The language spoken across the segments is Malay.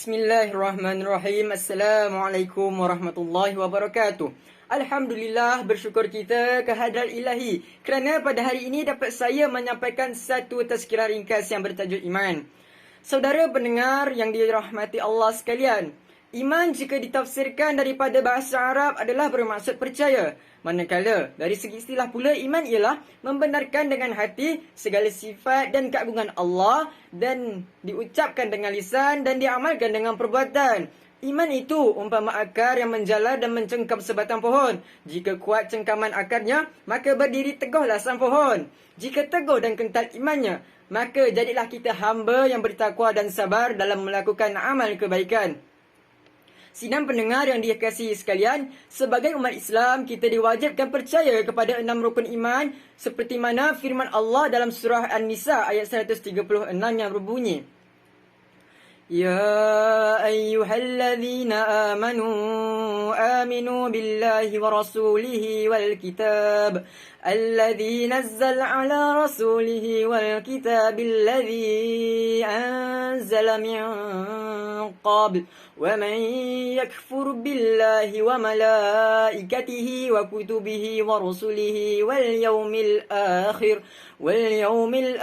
Bismillahirrahmanirrahim. Assalamualaikum warahmatullahi wabarakatuh. Alhamdulillah, bersyukur kita kehadrat ilahi kerana pada hari ini dapat saya menyampaikan satu tazkirah ringkas yang bertajuk iman. Saudara pendengar yang dirahmati Allah sekalian, iman jika ditafsirkan daripada bahasa Arab adalah bermaksud percaya. Manakala dari segi istilah pula, iman ialah membenarkan dengan hati segala sifat dan keagungan Allah dan diucapkan dengan lisan dan diamalkan dengan perbuatan. Iman itu umpama akar yang menjala dan mencengkam sebatang pohon. Jika kuat cengkaman akarnya, maka berdiri teguhlah sang pohon. Jika teguh dan kental imannya, maka jadilah kita hamba yang bertakwa dan sabar dalam melakukan amal kebaikan. Sidang pendengar yang dikasihi sekalian, sebagai umat Islam, kita diwajibkan percaya kepada 6 rukun iman seperti mana firman Allah dalam surah An-Nisa ayat 136 yang berbunyi, Ya ayyuhalladzina amanu aminu billahi wa rasulihi wal kitab alladzi nazzala ala rasulihi wal kitab alladzi anzala min qabl wa man yakfur billahi wa malaikatihi wa kutubihi wa rusulihi wal yawmil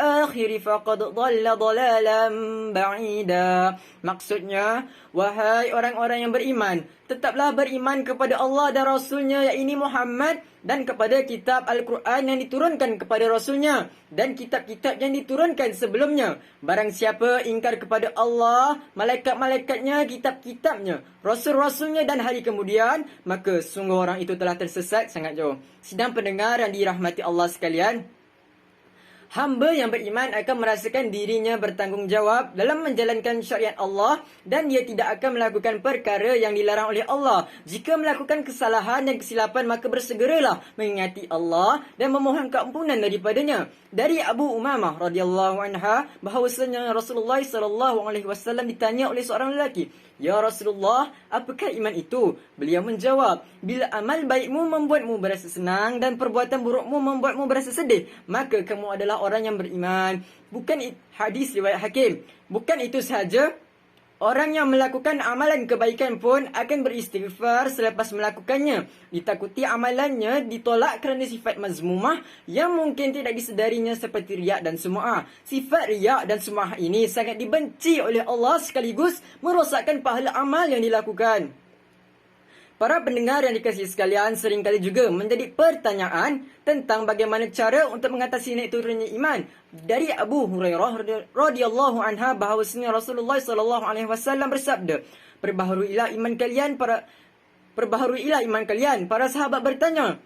akhir faqad dhalla dhalalan ba'ida. Maksudnya, wahai orang-orang yang beriman, tetaplah beriman kepada Allah dan Rasulnya, yakni Muhammad, dan kepada kitab Al-Quran yang diturunkan kepada Rasulnya dan kitab-kitab yang diturunkan sebelumnya. Barang siapa ingkar kepada Allah, malaikat-malaikatnya, kitab-kitabnya, Rasul-Rasulnya dan hari kemudian, maka sungguh orang itu telah tersesat sangat jauh. Sidang pendengar yang dirahmati Allah sekalian, hamba yang beriman akan merasakan dirinya bertanggungjawab dalam menjalankan syariat Allah dan dia tidak akan melakukan perkara yang dilarang oleh Allah. Jika melakukan kesalahan dan kesilapan, maka bersegeralah mengingati Allah dan memohon keampunan daripadanya. Dari Abu Umamah radhiyallahu anha bahawasanya Rasulullah SAW ditanya oleh seorang lelaki, Ya Rasulullah, apakah iman itu? Beliau menjawab, bila amal baikmu membuatmu berasa senang dan perbuatan burukmu membuatmu berasa sedih, maka kamu adalah orang yang beriman. Hadis riwayat Hakim. Bukan itu sahaja, orang yang melakukan amalan kebaikan pun akan beristighfar selepas melakukannya. Ditakuti amalannya ditolak kerana sifat mazmumah yang mungkin tidak disedarinya seperti riak dan sum'ah. Sifat riak dan sum'ah ini sangat dibenci oleh Allah sekaligus merosakkan pahala amal yang dilakukan. Para pendengar yang dikasihi sekalian, seringkali juga menjadi pertanyaan tentang bagaimana cara untuk mengatasi naik turunnya iman. Dari Abu Hurairah radhiyallahu anha bahawasanya Rasulullah SAW bersabda, Perbaharuilah iman kalian. Para sahabat bertanya,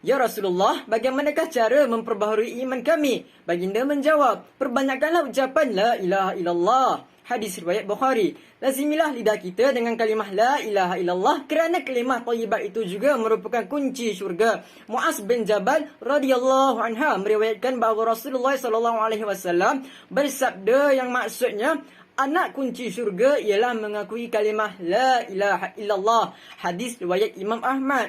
Ya Rasulullah, bagaimanakah cara memperbaharui iman kami? Baginda menjawab, perbanyakkanlah ucapan La ilaha illallah. Hadis riwayat Bukhari. Lazimilah lidah kita dengan kalimah La ilaha illallah kerana kalimah thayyibat itu juga merupakan kunci syurga. Muaz bin Jabal radhiyallahu anha meriwayatkan bahawa Rasulullah SAW bersabda yang maksudnya, anak kunci syurga ialah mengakui kalimah La ilaha illallah. Hadis riwayat Imam Ahmad.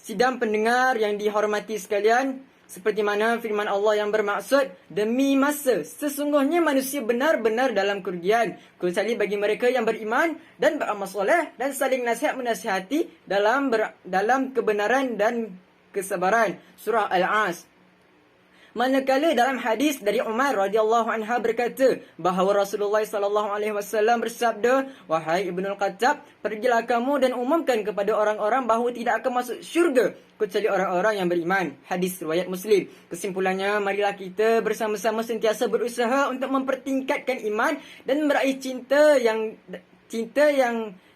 Sidang pendengar yang dihormati sekalian, seperti mana firman Allah yang bermaksud, demi masa, sesungguhnya manusia benar-benar dalam kerugian, kecuali bagi mereka yang beriman dan beramal soleh dan saling nasihat menasihati dalam kebenaran dan kesabaran. Surah Al-As. Manakala dalam hadis dari Umar radhiyallahu anha berkata bahawa Rasulullah SAW bersabda, Wahai Ibnul Khattab, pergilah kamu dan umumkan kepada orang-orang bahawa tidak akan masuk syurga kecuali orang-orang yang beriman. Hadis riwayat Muslim. Kesimpulannya, marilah kita bersama-sama sentiasa berusaha untuk mempertingkatkan iman dan meraih cinta yang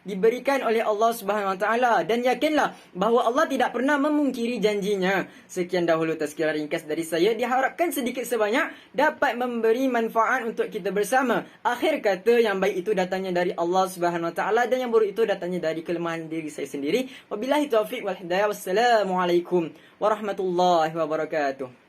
diberikan oleh Allah Subhanahu Wa Taala, dan yakinlah bahawa Allah tidak pernah memungkiri janjinya. Sekian dahulu tazkirah ringkas dari saya, diharapkan sedikit sebanyak dapat memberi manfaat untuk kita bersama. Akhir kata, yang baik itu datangnya dari Allah Subhanahu Wa Taala dan yang buruk itu datangnya dari kelemahan diri saya sendiri. Wabillahi taufiq wal hidayah. Wassalamualaikum warahmatullahi wabarakatuh.